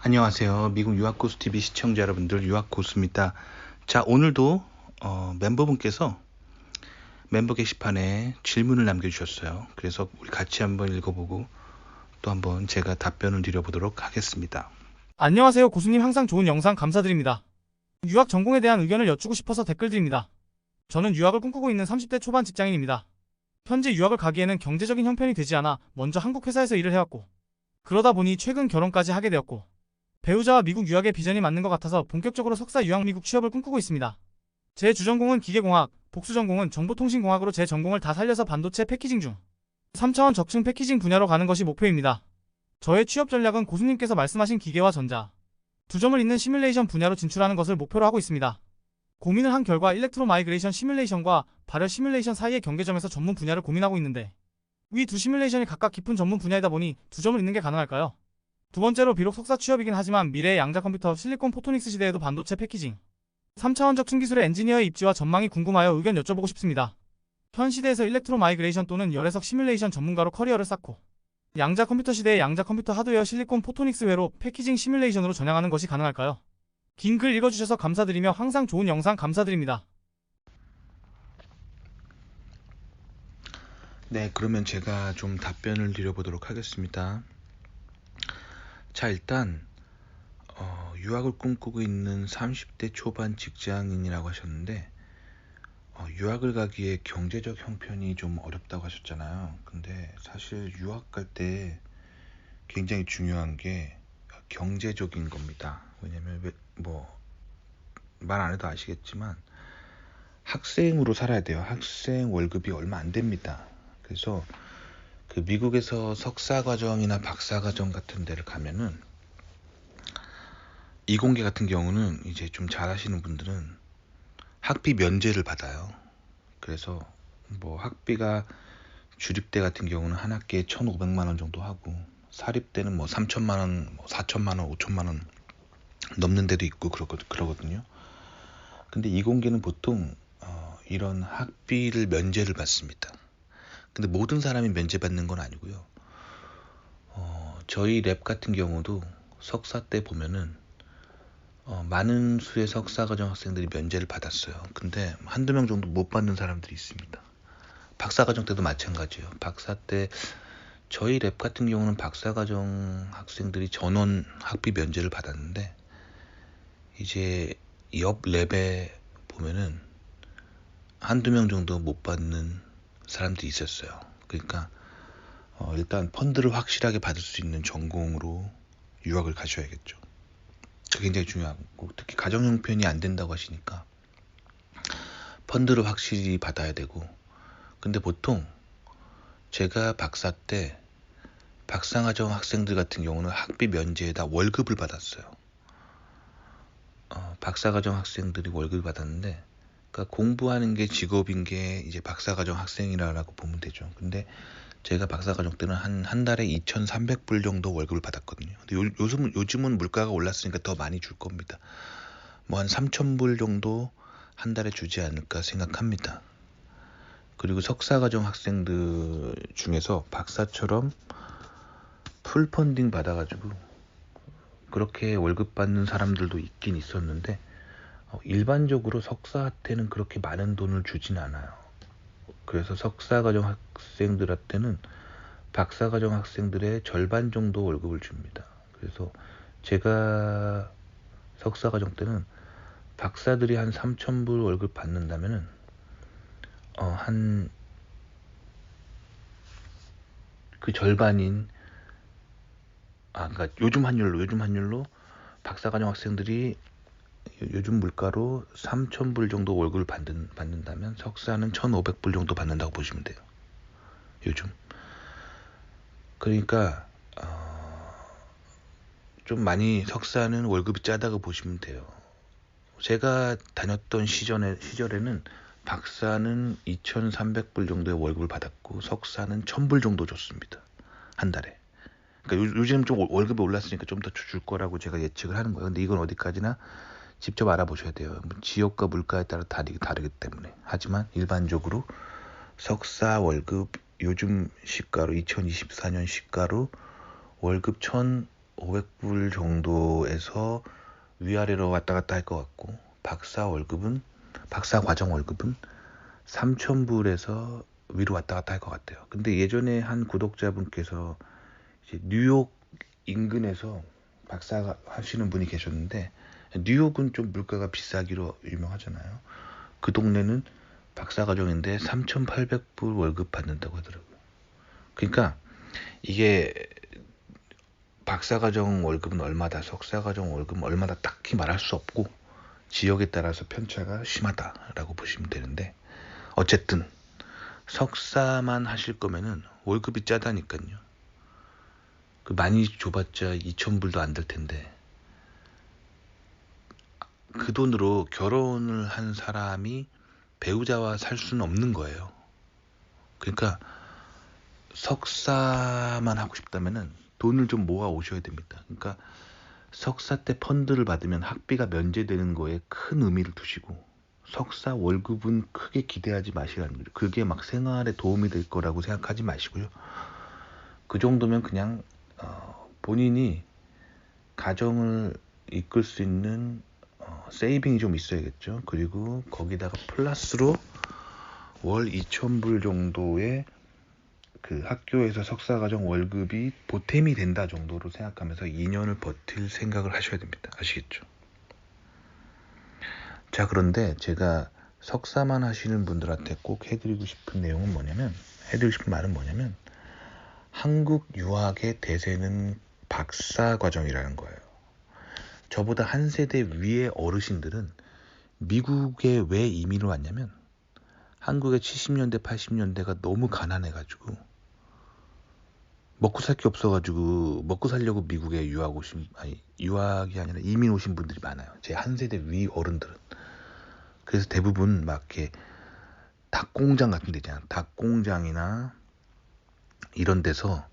안녕하세요. 미국 유학고수TV 시청자 여러분들, 유학고수입니다. 자, 오늘도 멤버분께서 멤버 게시판에 질문을 남겨주셨어요. 그래서 우리 같이 한번 읽어보고 또 한번 제가 답변을 드려보도록 하겠습니다. 안녕하세요. 고수님 항상 좋은 영상 감사드립니다. 유학 전공에 대한 의견을 여쭈고 싶어서 댓글 드립니다. 저는 유학을 꿈꾸고 있는 30대 초반 직장인입니다. 현재 유학을 가기에는 경제적인 형편이 되지 않아 먼저 한국 회사에서 일을 해왔고, 그러다 보니 최근 결혼까지 하게 되었고, 배우자와 미국 유학의 비전이 맞는 것 같아서 본격적으로 석사 유학 미국 취업을 꿈꾸고 있습니다. 제 주전공은 기계공학, 복수 전공은 정보통신공학으로 제 전공을 다 살려서 반도체 패키징 중 3차원 적층 패키징 분야로 가는 것이 목표입니다. 저의 취업 전략은 고수님께서 말씀하신 기계와 전자, 두 점을 잇는 시뮬레이션 분야로 진출하는 것을 목표로 하고 있습니다. 고민을 한 결과 일렉트로 마이그레이션 시뮬레이션과 발열 시뮬레이션 사이의 경계점에서 전문 분야를 고민하고 있는데, 위 두 시뮬레이션이 각각 깊은 전문 분야이다 보니 두 점을 잇는 게 가능할까요? 두 번째로 비록 석사 취업이긴 하지만 미래의 양자 컴퓨터 실리콘 포토닉스 시대에도 반도체 패키징 3차원적 층기술의 엔지니어의 입지와 전망이 궁금하여 의견 여쭤보고 싶습니다. 현 시대에서 일렉트로 마이그레이션 또는 열애석 시뮬레이션 전문가로 커리어를 쌓고, 양자 컴퓨터 시대의 양자 컴퓨터 하드웨어 실리콘 포토닉스 외로 패키징 시뮬레이션으로 전향하는 것이 가능할까요? 긴 글 읽어주셔서 감사드리며 항상 좋은 영상 감사드립니다. 네, 그러면 제가 좀 답변을 드려보도록 하겠습니다. 자, 일단 유학을 꿈꾸고 있는 30대 초반 직장인이라고 하셨는데, 유학을 가기에 경제적 형편이 좀 어렵다고 하셨잖아요. 근데 사실 유학 갈 때 굉장히 중요한 게 경제적인 겁니다. 왜냐면 뭐 말 안 해도 아시겠지만 학생으로 살아야 돼요. 학생 월급이 얼마 안 됩니다. 그래서 그 미국에서 석사 과정이나 박사 과정 같은 데를 가면은 이공계 같은 경우는 이제 좀 잘하시는 분들은 학비 면제를 받아요. 그래서 뭐 학비가 주립대 같은 경우는 한 학기에 1,500만 원 정도 하고, 사립대는 뭐 3천만 원, 뭐 4천만 원, 5천만 원 넘는 데도 있고 그러거든요. 근데 이공계는 보통 이런 학비를 면제를 받습니다. 근데 모든 사람이 면제받는 건 아니고요. 저희 랩 같은 경우도 석사 때 보면은 많은 수의 석사과정 학생들이 면제를 받았어요. 근데 한두 명 정도 못 받는 사람들이 있습니다. 박사과정 때도 마찬가지예요. 박사 때 저희 랩 같은 경우는 박사과정 학생들이 전원 학비 면제를 받았는데, 이제 옆 랩에 보면은 한두 명 정도 못 받는 사람들이 있었어요. 그러니까 일단 펀드를 확실하게 받을 수 있는 전공으로 유학을 가셔야겠죠. 그게 굉장히 중요하고, 특히 가정 형편이 안 된다고 하시니까 펀드를 확실히 받아야 되고. 근데 보통 제가 박사 때 박사과정 학생들 같은 경우는 학비 면제에다 월급을 받았어요. 박사과정 학생들이 월급을 받았는데, 그러니까 공부하는 게 직업인 게 이제 박사과정 학생이라고 보면 되죠. 근데 제가 박사과정 때는 한 달에 2,300불 정도 월급을 받았거든요. 근데 요즘은 물가가 올랐으니까 더 많이 줄 겁니다. 뭐 한 3,000불 정도 한 달에 주지 않을까 생각합니다. 그리고 석사과정 학생들 중에서 박사처럼 풀 펀딩 받아가지고 그렇게 월급 받는 사람들도 있긴 있었는데, 일반적으로 석사한테는 그렇게 많은 돈을 주진 않아요. 그래서 석사과정 학생들한테는 박사과정 학생들의 절반 정도 월급을 줍니다. 그래서 제가 석사과정 때는 박사들이 한 3,000불 월급 받는다면은 한 그 절반인, 그러니까 요즘 환율로 박사과정 학생들이 요즘 물가로 3,000불 정도 월급을 받는다면 석사는 1,500불 정도 받는다고 보시면 돼요. 요즘. 그러니까 좀 많이 석사는 월급이 짜다고 보시면 돼요. 제가 다녔던 시절에는 박사는 2,300불 정도의 월급을 받았고 석사는 1,000불 정도 줬습니다. 한 달에. 그러니까 요즘 좀 월급이 올랐으니까 좀 더 줄 거라고 제가 예측을 하는 거예요. 근데 이건 어디까지나 직접 알아보셔야 돼요. 지역과 물가에 따라 다르기 때문에. 하지만 일반적으로 석사 월급 요즘 시가로 2024년 시가로 월급 500불 정도에서 위아래로 왔다 갔다 할 것 같고, 박사 과정 월급은 3,000불에서 위로 왔다 갔다 할 것 같아요. 근데 예전에 한 구독자분께서 이제 뉴욕 인근에서 박사 하시는 분이 계셨는데, 뉴욕은 좀 물가가 비싸기로 유명하잖아요. 그 동네는 박사 과정인데 3,800불 월급 받는다고 하더라고요. 그러니까 이게 박사과정 월급은 얼마다, 석사과정 월급은 얼마다 딱히 말할 수 없고 지역에 따라서 편차가 심하다라고 보시면 되는데, 어쨌든 석사만 하실 거면은 월급이 짜다니까요. 그 많이 줘봤자 2,000불도 안 될 텐데, 그 돈으로 결혼을 한 사람이 배우자와 살 수는 없는 거예요. 그러니까 석사만 하고 싶다면은 돈을 좀 모아 오셔야 됩니다. 그러니까 석사 때 펀드를 받으면 학비가 면제되는 거에 큰 의미를 두시고, 석사 월급은 크게 기대하지 마시라는 거죠. 그게 막 생활에 도움이 될 거라고 생각하지 마시고요. 그 정도면 그냥 본인이 가정을 이끌 수 있는 세이빙이 좀 있어야겠죠. 그리고 거기다가 플러스로 월 2,000불 정도의 그 학교에서 석사과정 월급이 보탬이 된다 정도로 생각하면서 2년을 버틸 생각을 하셔야 됩니다. 아시겠죠? 자, 그런데 제가 석사만 하시는 분들한테 꼭 해드리고 싶은 말은 뭐냐면, 한국 유학의 대세는 박사 과정이라는 거예요. 저보다 한 세대 위의 어르신들은 미국에 왜 이민을 왔냐면, 한국의 70년대, 80년대가 너무 가난해가지고 먹고 살 게 없어가지고 먹고 살려고 미국에 유학이 아니라 이민 오신 분들이 많아요. 제 한 세대 위 어른들은. 그래서 대부분 막 이렇게 닭공장 같은 데 있잖아요. 닭공장이나 이런 데서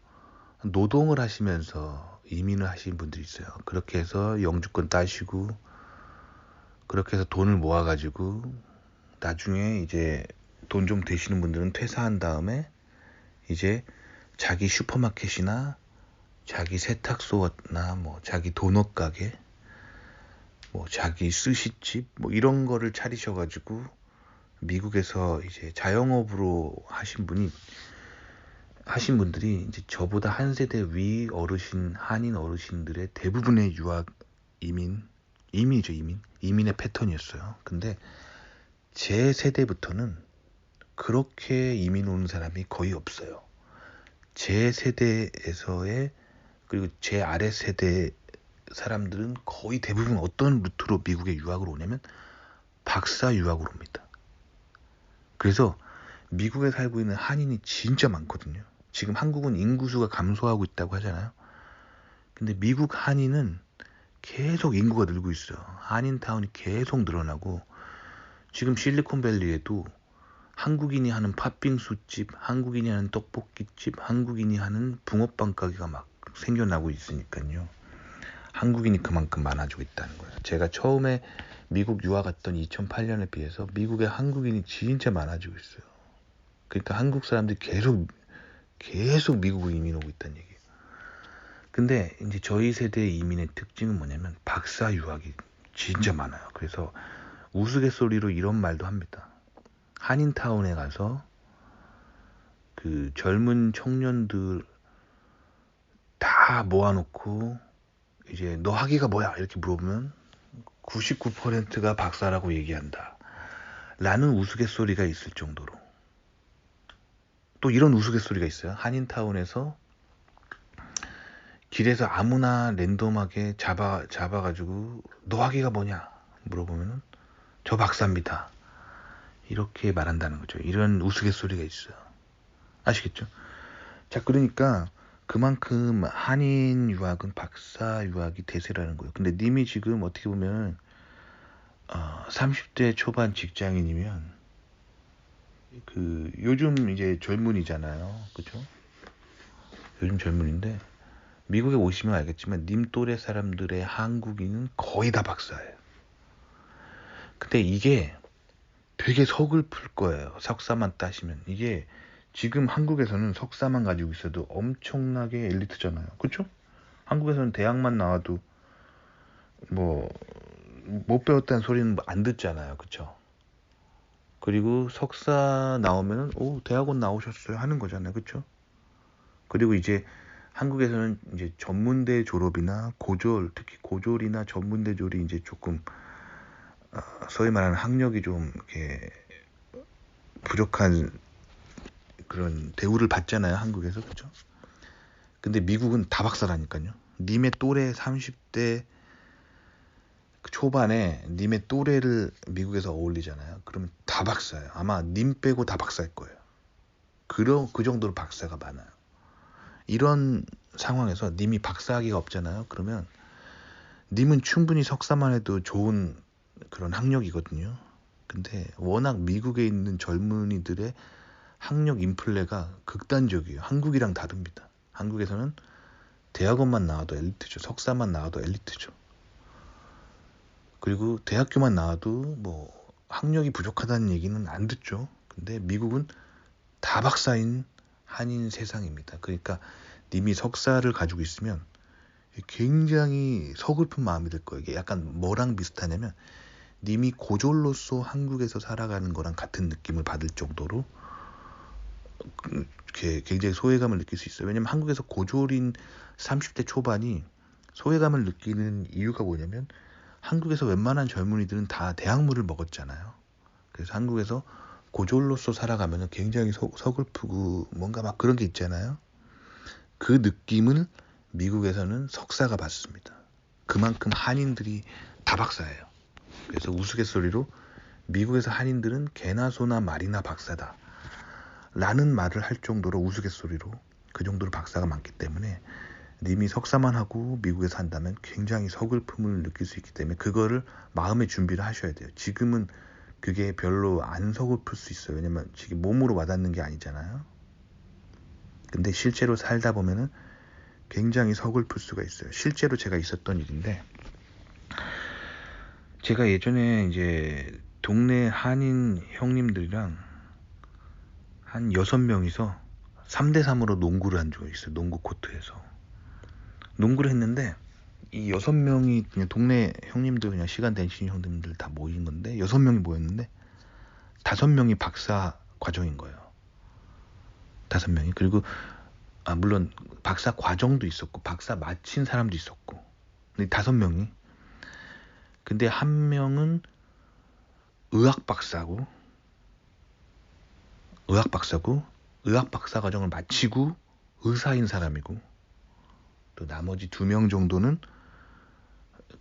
노동을 하시면서 이민을 하신 분들이 있어요. 그렇게 해서 영주권 따시고, 그렇게 해서 돈을 모아가지고 나중에 이제 돈 좀 되시는 분들은 퇴사한 다음에 이제 자기 슈퍼마켓이나 자기 세탁소나 뭐 자기 도넛 가게, 뭐 자기 스시집 뭐 이런 거를 차리셔가지고 미국에서 이제 자영업으로 하신 분들이 이제 저보다 한 세대 위 한인 어르신들의 대부분의 이민의 패턴이었어요. 근데 제 세대부터는 그렇게 이민 오는 사람이 거의 없어요. 제 세대에서의, 그리고 제 아래 세대 사람들은 거의 대부분 어떤 루트로 미국에 유학을 오냐면 박사 유학으로 옵니다. 그래서 미국에 살고 있는 한인이 진짜 많거든요. 지금 한국은 인구수가 감소하고 있다고 하잖아요. 근데 미국 한인은 계속 인구가 늘고 있어요. 한인타운이 계속 늘어나고, 지금 실리콘밸리에도 한국인이 하는 팥빙수집, 한국인이 하는 떡볶이집, 한국인이 하는 붕어빵 가게가 막 생겨나고 있으니까요. 한국인이 그만큼 많아지고 있다는 거예요. 제가 처음에 미국 유학 갔던 2008년에 비해서 미국의 한국인이 진짜 많아지고 있어요. 그러니까 한국 사람들이 계속 미국으로 이민 오고 있다는 얘기예요. 근데 이제 저희 세대의 이민의 특징은 뭐냐면 박사 유학이 진짜 많아요. 그래서 우스갯소리로 이런 말도 합니다. 한인타운에 가서 그 젊은 청년들 다 모아놓고 이제 너 학위가 뭐야? 이렇게 물어보면 99%가 박사라고 얘기한다 라는 우스갯소리가 있을 정도로. 또 이런 우스갯소리가 있어요. 한인타운에서 길에서 아무나 랜덤하게 잡아가지고 너 학위가 뭐냐 물어보면 저 박사입니다 이렇게 말한다는 거죠. 이런 우스갯소리가 있어요. 아시겠죠? 자, 그러니까 그만큼 한인 유학은 박사 유학이 대세라는 거예요. 근데 님이 지금 어떻게 보면 30대 초반 직장인이면 그 요즘 이제 젊은이잖아요. 그죠? 요즘 젊은인데 미국에 오시면 알겠지만 님 또래 사람들의 한국인은 거의 다 박사예요. 근데 이게 되게 서글플 거예요. 석사만 따시면. 이게 지금 한국에서는 석사만 가지고 있어도 엄청나게 엘리트잖아요. 그렇죠? 한국에서는 대학만 나와도 뭐 못 배웠다는 소리는 안 듣잖아요, 그쵸? 그리고 석사 나오면은 오 대학원 나오셨어요 하는 거잖아요, 그쵸? 그리고 이제 한국에서는 이제 전문대 졸업이나 고졸, 특히 고졸이나 전문대 졸이 이제 조금 소위 말하는 학력이 좀 이렇게 부족한 그런 대우를 받잖아요, 한국에서, 그죠? 근데 미국은 다 박사라니까요. 님의 또래 30대 초반에 님의 또래를 미국에서 어울리잖아요. 그러면 다 박사예요. 아마 님 빼고 다 박사일 거예요. 그 정도로 박사가 많아요. 이런 상황에서 님이 박사학위가 없잖아요. 그러면 님은 충분히 석사만 해도 좋은 그런 학력이거든요. 근데 워낙 미국에 있는 젊은이들의 학력 인플레가 극단적이에요. 한국이랑 다릅니다. 한국에서는 대학원만 나와도 엘리트죠. 석사만 나와도 엘리트죠. 그리고 대학교만 나와도 뭐 학력이 부족하다는 얘기는 안 듣죠. 근데 미국은 다 박사인 한인 세상입니다. 그러니까 님이 석사를 가지고 있으면 굉장히 서글픈 마음이 들 거예요. 이게 약간 뭐랑 비슷하냐면 님이 고졸로서 한국에서 살아가는 거랑 같은 느낌을 받을 정도로 이렇게 굉장히 소외감을 느낄 수 있어요. 왜냐면 한국에서 고졸인 30대 초반이 소외감을 느끼는 이유가 뭐냐면 한국에서 웬만한 젊은이들은 다 대학물을 먹었잖아요. 그래서 한국에서 고졸로서 살아가면 굉장히 서글프고 뭔가 막 그런 게 있잖아요. 그 느낌을 미국에서는 석사가 받습니다. 그만큼 한인들이 다 박사예요. 그래서 우스갯소리로 미국에서 한인들은 개나 소나 말이나 박사다 라는 말을 할 정도로 우스갯소리로 그 정도로 박사가 많기 때문에 님이 석사만 하고 미국에서 한다면 굉장히 서글픔을 느낄 수 있기 때문에 그거를 마음의 준비를 하셔야 돼요. 지금은 그게 별로 안 서글플 수 있어요. 왜냐면 지금 몸으로 와닿는 게 아니잖아요. 근데 실제로 살다 보면은 굉장히 서글플 수가 있어요. 실제로 제가 있었던 일인데 제가 예전에 이제 동네 한인 형님들이랑 한 6명이서 3대3으로 농구를 한 적이 있어요. 농구 코트에서. 농구를 했는데 이 6명이 그냥 동네 형님들 그냥 시간 되시는 형님들 다 모인 건데 6명이 모였는데 5명이 박사 과정인 거예요. 5명이. 그리고 물론 박사 과정도 있었고 박사 마친 사람도 있었고 근데 5명이 근데 한 명은 의학 박사고 의학 박사 과정을 마치고 의사인 사람이고 또 나머지 2명 정도는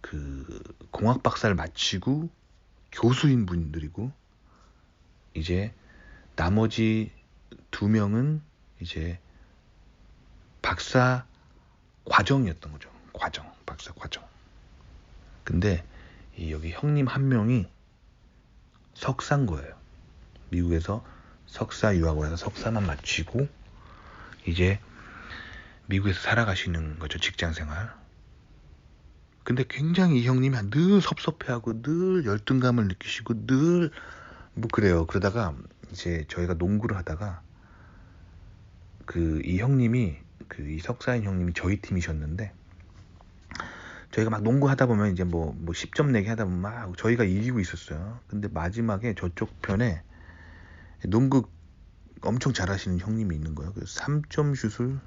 그 공학 박사를 마치고 교수인 분들이고 이제 나머지 2명은 이제 박사 과정이었던 거죠. 박사 과정. 근데 여기 형님 한 명이 석사인 거예요. 미국에서 석사 유학을 해서 석사만 마치고 이제 미국에서 살아가시는 거죠. 직장 생활. 근데 굉장히 이 형님이 늘 섭섭해하고 늘 열등감을 느끼시고 늘 뭐 그래요. 그러다가 이제 저희가 농구를 하다가 이 형님이 이 석사인 형님이 저희 팀이셨는데 저희가 막 농구하다 보면 이제 뭐 10점 내기 하다 보면 막 저희가 이기고 있었어요. 근데 마지막에 저쪽 편에 농구 엄청 잘하시는 형님이 있는 거예요. 그래서 3점 슛을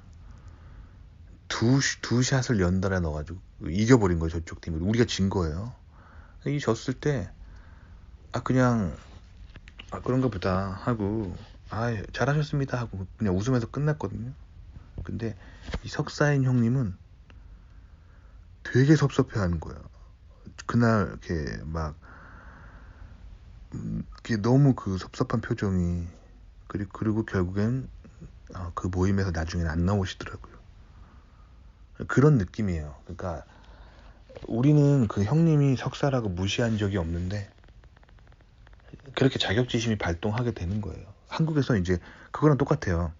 두 샷을 연달아 넣어가지고 이겨버린 거예요. 저쪽 팀을. 우리가 진 거예요. 이 졌을 때 그냥 그런가 보다 하고 잘하셨습니다 하고 그냥 웃으면서 끝났거든요. 근데 이 석사인 형님은 되게 섭섭해하는 거예요. 그날 이렇게 막 이게 너무 그 섭섭한 표정이 그리고 결국엔 그 모임에서 나중에는 안 나오시더라고요. 그런 느낌이에요. 그러니까 우리는 그 형님이 석사라고 무시한 적이 없는데 그렇게 자격지심이 발동하게 되는 거예요. 한국에서 이제 그거랑 똑같아요.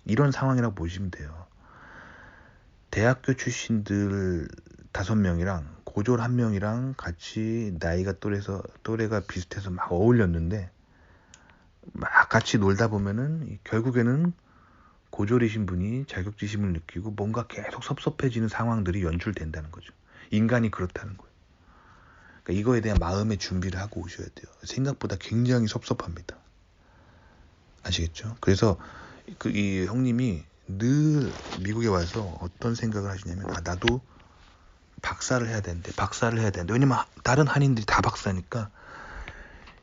이런 상황이라고 보시면 돼요. 대학교 출신들 5명이랑 고졸 1명이랑 같이 나이가 또래가 비슷해서 막 어울렸는데 막 같이 놀다 보면은 결국에는 고졸이신 분이 자격지심을 느끼고 뭔가 계속 섭섭해지는 상황들이 연출된다는 거죠. 인간이 그렇다는 거예요. 그러니까 이거에 대한 마음의 준비를 하고 오셔야 돼요. 생각보다 굉장히 섭섭합니다. 아시겠죠? 그래서 이 형님이 늘 미국에 와서 어떤 생각을 하시냐면, 나도 박사를 해야 되는데. 왜냐면 다른 한인들이 다 박사니까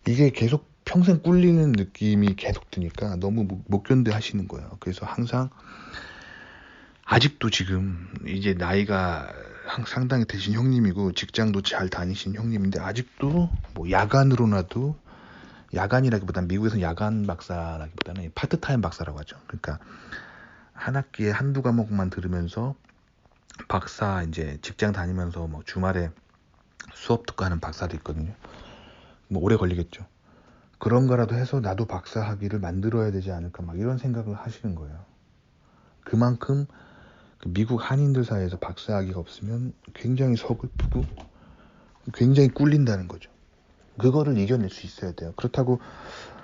이게 계속 평생 꿀리는 느낌이 계속 드니까 너무 못 견뎌 하시는 거예요. 그래서 항상 아직도 지금 이제 나이가 상당히 되신 형님이고 직장도 잘 다니신 형님인데, 아직도 뭐 야간으로나도, 야간이라기보다는 미국에서는 야간 박사라기보다는 파트타임 박사라고 하죠. 그러니까 한 학기에 한두 과목만 들으면서 박사, 이제 직장 다니면서 뭐 주말에 수업 듣고 하는 박사도 있거든요. 뭐 오래 걸리겠죠. 그런 거라도 해서 나도 박사 학위를 만들어야 되지 않을까, 막 이런 생각을 하시는 거예요. 그만큼 미국 한인들 사이에서 박사 학위가 없으면 굉장히 서글프고 굉장히 꿀린다는 거죠. 그거를 이겨낼 수 있어야 돼요. 그렇다고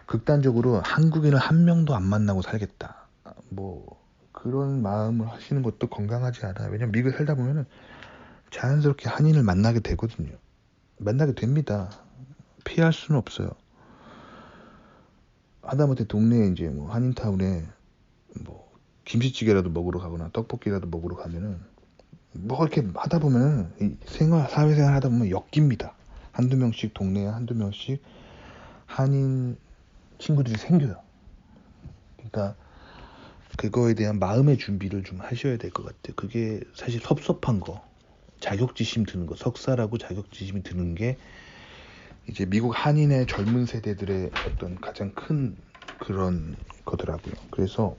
극단적으로 한국인을 한 명도 안 만나고 살겠다, 뭐 그런 마음을 하시는 것도 건강하지 않아요. 왜냐면 미국에 살다 보면은 자연스럽게 한인을 만나게 되거든요. 만나게 됩니다. 피할 수는 없어요. 하다못해 동네에 이제 뭐 한인타운에 뭐 김치찌개라도 먹으러 가거나 떡볶이라도 먹으러 가면은 뭐 이렇게 하다 보면은 이 사회생활 하다 보면 엮입니다. 한두 명씩, 동네에 한두 명씩 한인 친구들이 생겨요. 그러니까 그거에 대한 마음의 준비를 좀 하셔야 될 것 같아요. 그게 사실 섭섭한 거, 자격지심 드는 거, 석사라고 자격지심이 드는 게 이제 미국 한인의 젊은 세대들의 어떤 가장 큰 그런 거더라고요. 그래서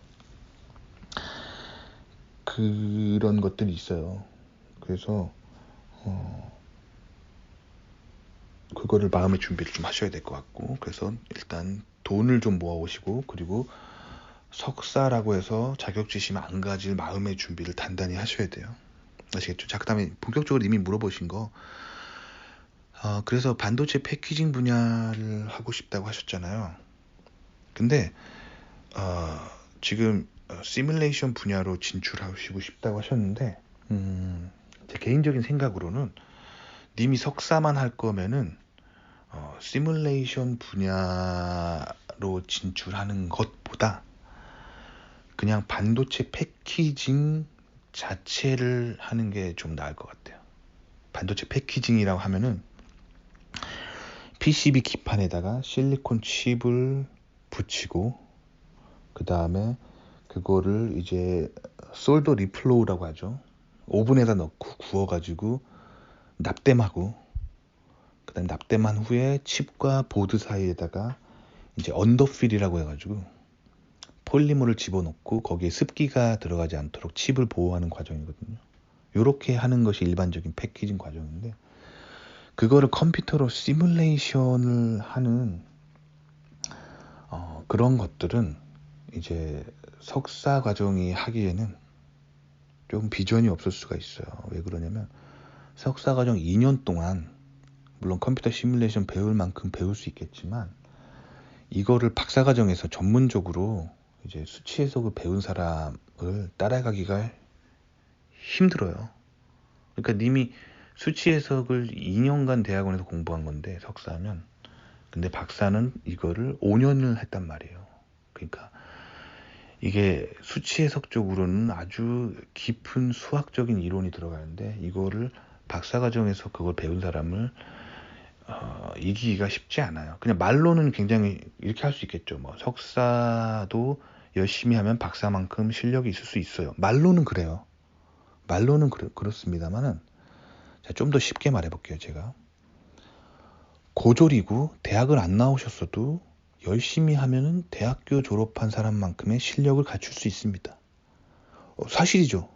그런 것들이 있어요. 그래서 그거를 마음의 준비를 좀 하셔야 될 것 같고, 그래서 일단 돈을 좀 모아오시고, 그리고 석사라고 해서 자격지심 안 가질 마음의 준비를 단단히 하셔야 돼요. 아시겠죠? 자, 그 다음에 본격적으로 이미 물어보신 거, 그래서 반도체 패키징 분야를 하고 싶다고 하셨잖아요. 근데 지금 시뮬레이션 분야로 진출하시고 싶다고 하셨는데, 제 개인적인 생각으로는 님이 석사만 할 거면은 시뮬레이션 분야로 진출하는 것보다 그냥 반도체 패키징 자체를 하는 게 좀 나을 것 같아요. 반도체 패키징이라고 하면은 PCB 기판에다가 실리콘 칩을 붙이고, 그 다음에 그거를 이제 솔더 리플로우라고 하죠. 오븐에다 넣고 구워가지고 납땜하고, 그 다음에 납땜한 후에 칩과 보드 사이에다가 이제 언더필이라고 해가지고 폴리머를 집어넣고 거기에 습기가 들어가지 않도록 칩을 보호하는 과정이거든요. 이렇게 하는 것이 일반적인 패키징 과정인데, 그거를 컴퓨터로 시뮬레이션을 하는 그런 것들은 이제 석사 과정이 하기에는 좀 비전이 없을 수가 있어요. 왜 그러냐면 석사 과정 2년 동안 물론 컴퓨터 시뮬레이션 배울 만큼 배울 수 있겠지만, 이거를 박사 과정에서 전문적으로 이제 수치 해석을 배운 사람을 따라가기가 힘들어요. 그러니까 님이 수치 해석을 2년간 대학원에서 공부한 건데 석사하면, 근데 박사는 이거를 5년을 했단 말이에요. 그러니까 이게 수치 해석 쪽으로는 아주 깊은 수학적인 이론이 들어가는데, 이거를 박사 과정에서 그걸 배운 사람을 이기기가 쉽지 않아요. 그냥 말로는 굉장히 이렇게 할 수 있겠죠. 뭐 석사도 열심히 하면 박사만큼 실력이 있을 수 있어요. 말로는 그래요. 말로는 그렇습니다만은, 좀 더 쉽게 말해볼게요. 제가 고졸이고 대학을 안 나오셨어도 열심히 하면은 대학교 졸업한 사람만큼의 실력을 갖출 수 있습니다. 사실이죠.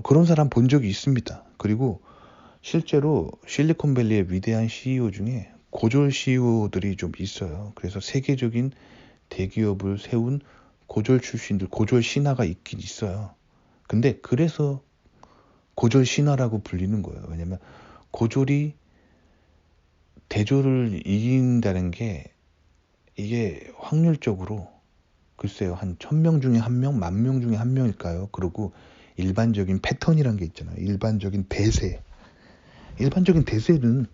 그런 사람 본 적이 있습니다. 그리고 실제로 실리콘밸리의 위대한 CEO 중에 고졸 CEO들이 좀 있어요. 그래서 세계적인 대기업을 세운 고졸 출신들, 고졸 신화가 있긴 있어요. 근데 그래서 고졸 신화라고 불리는 거예요. 왜냐면 고졸이 대졸을 이긴다는 게, 이게 확률적으로 글쎄요, 한 1000명 중에 1명, 10,000명 중에 1명일까요? 그리고 일반적인 패턴이란 게 있잖아요. 일반적인 대세. 일반적인 대세는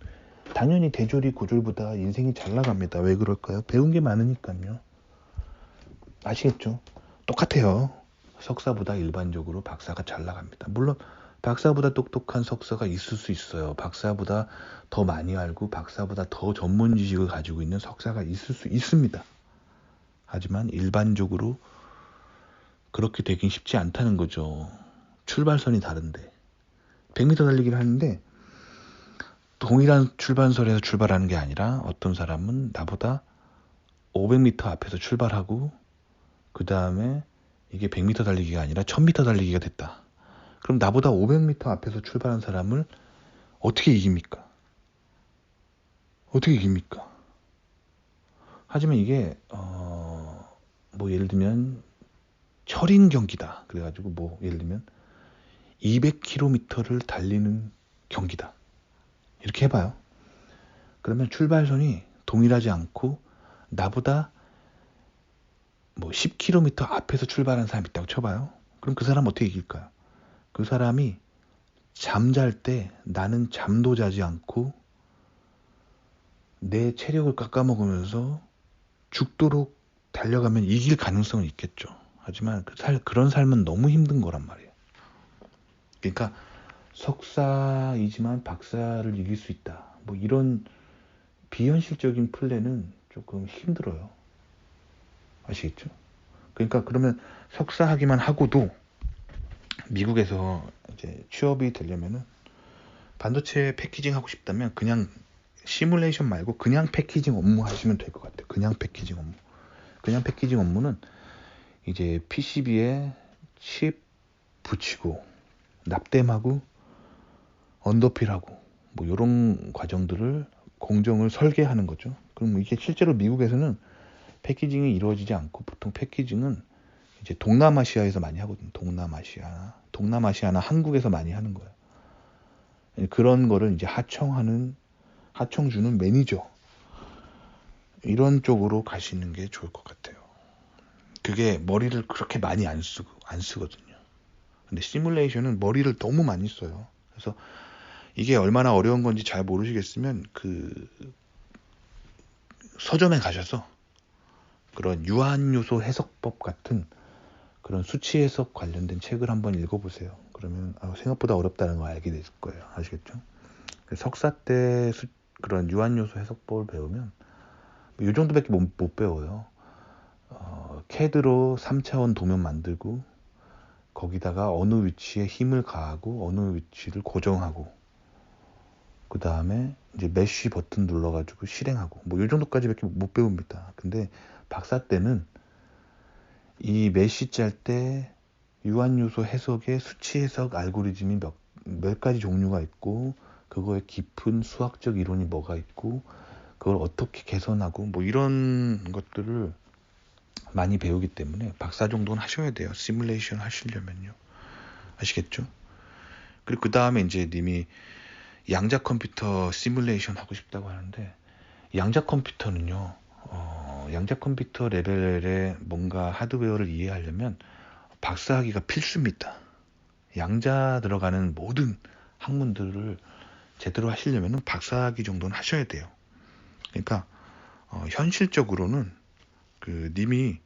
당연히 대졸이 고졸보다 인생이 잘 나갑니다. 왜 그럴까요? 배운 게 많으니까요. 아시겠죠? 똑같아요. 석사보다 일반적으로 박사가 잘 나갑니다. 물론 박사보다 똑똑한 석사가 있을 수 있어요. 박사보다 더 많이 알고 박사보다 더 전문 지식을 가지고 있는 석사가 있을 수 있습니다. 하지만 일반적으로 그렇게 되긴 쉽지 않다는 거죠. 출발선이 다른데 100m 달리기를 하는데 동일한 출발선에서 출발하는 게 아니라 어떤 사람은 나보다 500m 앞에서 출발하고 그 다음에 이게 100m 달리기가 아니라 1000m 달리기가 됐다. 그럼 나보다 500m 앞에서 출발한 사람을 어떻게 이깁니까? 어떻게 이깁니까? 하지만 이게 뭐 예를 들면 철인 경기다. 그래가지고 뭐 예를 들면 200km를 달리는 경기다. 이렇게 해봐요. 그러면 출발선이 동일하지 않고 나보다 뭐 10km 앞에서 출발한 사람이 있다고 쳐봐요. 그럼 그 사람 어떻게 이길까요? 그 사람이 잠잘 때 나는 잠도 자지 않고 내 체력을 깎아먹으면서 죽도록 달려가면 이길 가능성은 있겠죠. 하지만 그런 삶은 너무 힘든 거란 말이에요. 그러니까 석사이지만 박사를 이길 수 있다. 뭐 이런 비현실적인 플랜은 조금 힘들어요. 아시겠죠? 그러니까 그러면 석사하기만 하고도 미국에서 이제 취업이 되려면은 반도체 패키징 하고 싶다면 그냥 시뮬레이션 말고 그냥 패키징 업무 하시면 될 것 같아요. 그냥 패키징 업무. 그냥 패키징 업무는 이제 PCB에 칩 붙이고 납땜하고 언더필하고 뭐 이런 과정들을 공정을 설계하는 거죠. 그럼 이게 실제로 미국에서는 패키징이 이루어지지 않고 보통 패키징은 이제 동남아시아에서 많이 하거든요. 동남아시아나 한국에서 많이 하는 거예요. 그런 거를 이제 하청주는 매니저 이런 쪽으로 가시는 게 좋을 것 같아요. 그게 머리를 그렇게 많이 안 쓰거든요. 근데 시뮬레이션은 머리를 너무 많이 써요. 그래서 이게 얼마나 어려운 건지 잘 모르시겠으면 그 서점에 가셔서 그런 유한요소 해석법 같은 그런 수치 해석 관련된 책을 한번 읽어보세요. 그러면 생각보다 어렵다는 걸 알게 될 거예요. 아시겠죠? 석사 때 그런 유한요소 해석법을 배우면 이 정도밖에 못 배워요. 캐드로 3차원 도면 만들고 거기다가 어느 위치에 힘을 가하고 어느 위치를 고정하고 그 다음에 이제 메쉬 버튼 눌러가지고 실행하고 뭐 이 정도까지밖에 못 배웁니다. 근데 박사 때는 이 메쉬 짤 때 유한요소 해석의 수치 해석 알고리즘이 몇 가지 종류가 있고 그거에 깊은 수학적 이론이 뭐가 있고 그걸 어떻게 개선하고 뭐 이런 것들을 많이 배우기 때문에 박사 정도는 하셔야 돼요. 시뮬레이션 하시려면요. 아시겠죠? 그리고 그 다음에 이제 님이 양자 컴퓨터 시뮬레이션 하고 싶다고 하는데 양자 컴퓨터는요. 양자 컴퓨터 레벨의 뭔가 하드웨어를 이해하려면 박사학위가 필수입니다. 양자 들어가는 모든 학문들을 제대로 하시려면 박사학위 정도는 하셔야 돼요. 그러니까 현실적으로는 그 님이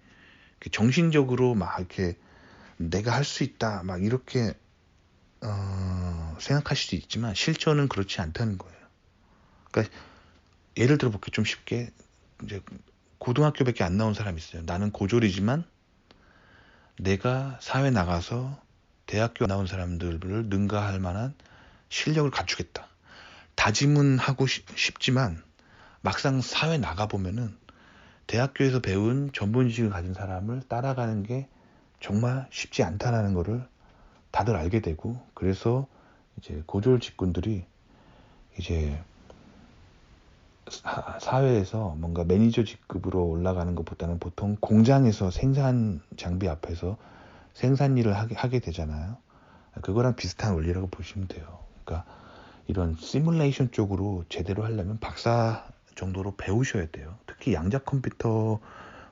정신적으로 막 이렇게 내가 할 수 있다 막 이렇게 생각하실 수 있지만 실전은 그렇지 않다는 거예요. 그러니까 예를 들어 볼게요. 좀 쉽게 이제 고등학교밖에 안 나온 사람이 있어요. 나는 고졸이지만 내가 사회 나가서 대학교 나온 사람들을 능가할 만한 실력을 갖추겠다. 다짐은 하고 싶지만 막상 사회 나가 보면은 대학교에서 배운 전문 지식을 가진 사람을 따라가는 게 정말 쉽지 않다라는 거를 다들 알게 되고 그래서 이제 고졸 직군들이 이제 사회에서 뭔가 매니저 직급으로 올라가는 것보다는 보통 공장에서 생산 장비 앞에서 생산 일을 하게 되잖아요. 그거랑 비슷한 원리라고 보시면 돼요. 그러니까 이런 시뮬레이션 쪽으로 제대로 하려면 박사 정도로 배우셔야 돼요. 특히 양자 컴퓨터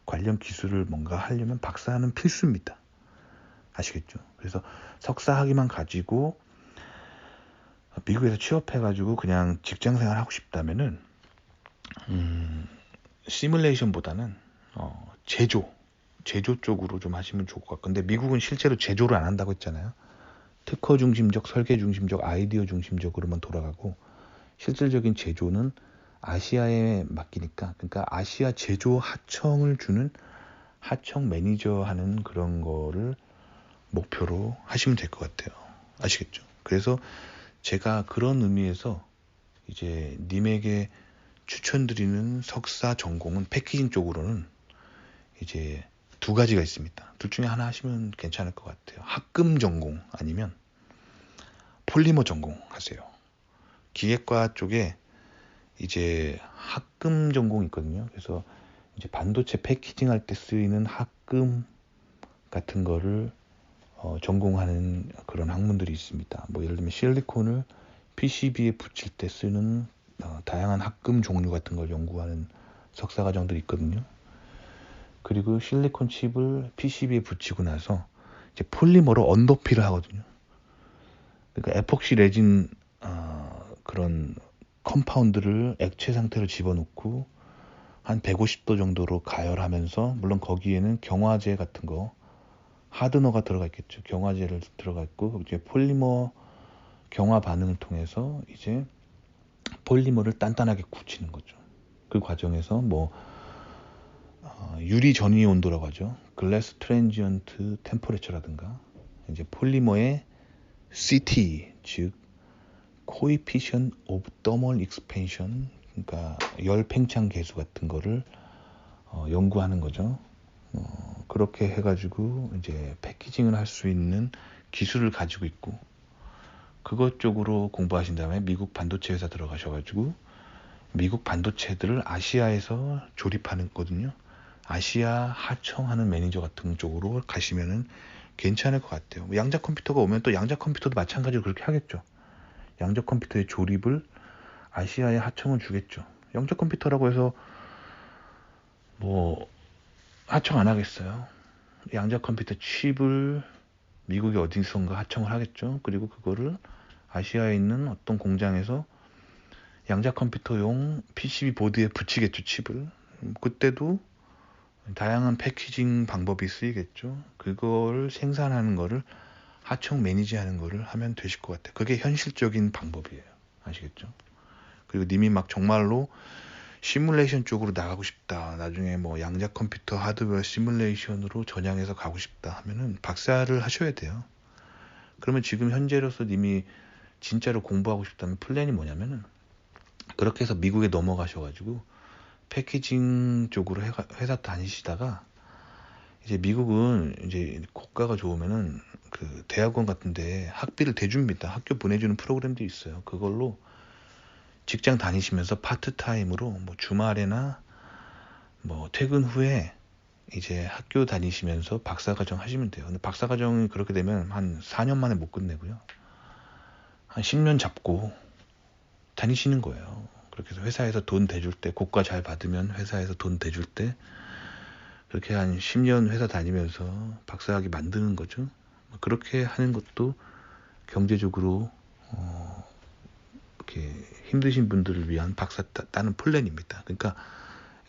관련 기술을 뭔가 하려면 박사는 필수입니다. 아시겠죠? 그래서 석사 학위만 가지고 미국에서 취업해가지고 그냥 직장생활 하고 싶다면은 시뮬레이션보다는 제조 쪽으로 좀 하시면 좋을 것 같고, 근데 미국은 실제로 제조를 안 한다고 했잖아요. 특허 중심적, 설계 중심적, 아이디어 중심적으로만 돌아가고 실질적인 제조는 아시아에 맡기니까, 그러니까 아시아 제조 하청을 주는 하청 매니저 하는 그런 거를 목표로 하시면 될 것 같아요. 아시겠죠? 그래서 제가 그런 의미에서 이제 님에게 추천드리는 석사 전공은 패키징 쪽으로는 이제 두 가지가 있습니다. 둘 중에 하나 하시면 괜찮을 것 같아요. 학금 전공 아니면 폴리머 전공 하세요. 기계과 쪽에 이제 학금 전공이 있거든요. 그래서 이제 반도체 패키징 할 때 쓰이는 학금 같은 거를 전공하는 그런 학문들이 있습니다. 뭐 예를 들면 실리콘을 PCB에 붙일 때 쓰는 다양한 학금 종류 같은 걸 연구하는 석사 과정들이 있거든요. 그리고 실리콘 칩을 PCB에 붙이고 나서 이제 폴리머로 언더필을 하거든요. 그러니까 에폭시 레진 그런 컴파운드를 액체 상태로 집어넣고 한 150도 정도로 가열하면서, 물론 거기에는 경화제 같은 거, 하드너가 들어가 있겠죠. 경화제를 들어가 있고, 이제 폴리머 경화 반응을 통해서 이제 폴리머를 단단하게 굳히는 거죠. 그 과정에서 뭐 유리 전위 온도라고 하죠. 글래스 트랜지언트 템퍼레처라든가, 이제 폴리머의 CT, 즉 코이피션 오브 더멀 익스펜션, 그러니까 열 팽창 계수 같은 거를 연구하는 거죠. 그렇게 해가지고 이제 패키징을 할 수 있는 기술을 가지고 있고, 그것 쪽으로 공부하신 다음에 미국 반도체 회사 들어가셔가지고 미국 반도체들을 아시아에서 조립하는 거거든요. 아시아 하청하는 매니저 같은 쪽으로 가시면은 괜찮을 것 같아요. 양자 컴퓨터가 오면 또 양자 컴퓨터도 마찬가지로 그렇게 하겠죠. 양자 컴퓨터의 조립을 아시아에 하청을 주겠죠. 양자 컴퓨터라고 해서 뭐 하청 안 하겠어요. 양자 컴퓨터 칩을 미국의 어디선가 하청을 하겠죠. 그리고 그거를 아시아에 있는 어떤 공장에서 양자 컴퓨터용 PCB 보드에 붙이겠죠, 칩을. 그때도 다양한 패키징 방법이 쓰이겠죠. 그걸 생산하는 거를 하청 매니지하는 거를 하면 되실 것 같아요. 그게 현실적인 방법이에요. 아시겠죠? 그리고 님이 막 정말로 시뮬레이션 쪽으로 나가고 싶다, 나중에 뭐 양자 컴퓨터 하드웨어 시뮬레이션으로 전향해서 가고 싶다 하면은 박사를 하셔야 돼요. 그러면 지금 현재로서 님이 진짜로 공부하고 싶다면 플랜이 뭐냐면은, 그렇게 해서 미국에 넘어가셔가지고 패키징 쪽으로 회사 다니시다가, 이제 미국은 이제 고가가 좋으면은 그 대학원 같은데 학비를 대줍니다. 학교 보내주는 프로그램도 있어요. 그걸로 직장 다니시면서 파트타임으로 뭐 주말에나 뭐 퇴근 후에 이제 학교 다니시면서 박사과정 하시면 돼요. 근데 박사과정이 그렇게 되면 한 4년 만에 못 끝내고요. 한 10년 잡고 다니시는 거예요. 그렇게 해서 회사에서 돈 대줄 때, 고과 잘 받으면 회사에서 돈 대줄 때 그렇게 한 10년 회사 다니면서 박사학위 만드는 거죠. 그렇게 하는 것도 경제적으로 이렇게 힘드신 분들을 위한 박사 따는 플랜입니다. 그러니까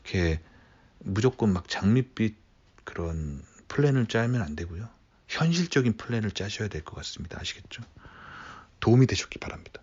이렇게 무조건 막 장밋빛 그런 플랜을 짜면 안 되고요. 현실적인 플랜을 짜셔야 될 것 같습니다. 아시겠죠? 도움이 되셨기 바랍니다.